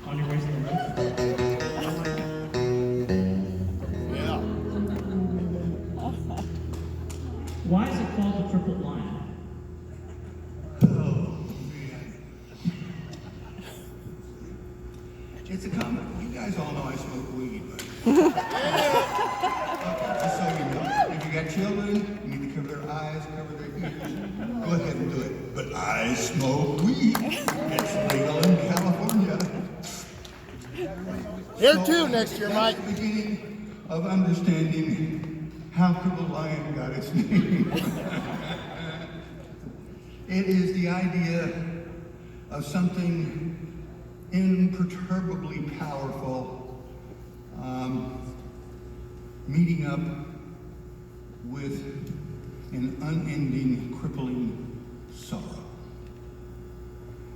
On your way to the roof? Yeah. Why is it called the crippled lion? It's a comment. You guys all know I smoke weed, but just so you know, if you got children, you need to cover their eyes, cover their ears. Go ahead and do it. But I smoke weed. It's legal in California. Here too next year, Mike. That's the beginning of understanding how crippled lion got its name. It is the idea of something imperturbably powerful meeting up with an unending, crippling sorrow.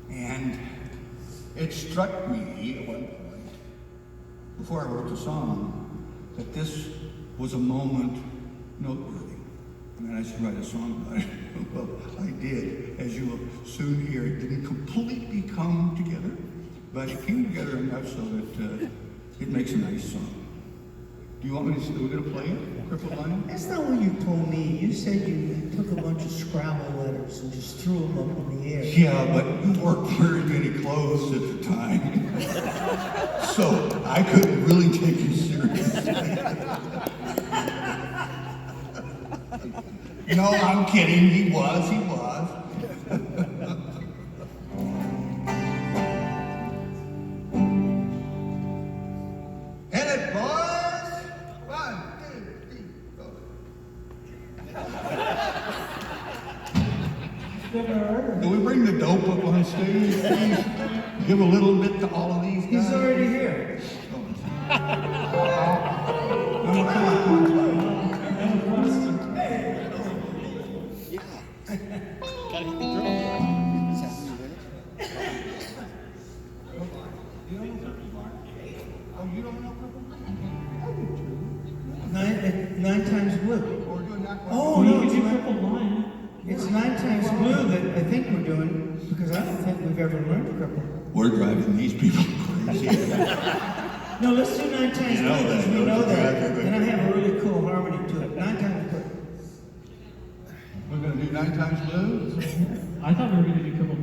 And it struck me at one point, before I wrote the song, that this was a moment noteworthy. I mean, I should write a song about it. Well, I did. As you will soon hear, it didn't completely come together, but it came together enough so that it makes a nice song. Do you want me to, we're going to play it, Crippled Lion? That's not what you told me. You said you took a bunch of Scrabble letters and just threw them up in the air. Yeah, but we weren't wearing any clothes at the time. So I couldn't really take it seriously. No, I'm kidding. He was. Hit it, boys! 1, 2, 3, 4. Do we bring the dope up on stage, please? Give a little bit to all of these guys. He's already here. Gotta hit the drum. Oh, you don't know Crippled Lion? Nine times blue. Or we're doing that one? Oh, Well, no, you could it's do not. crippled lion. It's 9 times blue that I think we're doing, because I don't think we've ever learned cripple. We're driving these people crazy. No, let's do 9 times You blue, know because that, we don't know you? that. Yeah. And I have a really cool harmony to it. 9 times blue. We're gonna do 9 times blue? I thought we were going to do crippled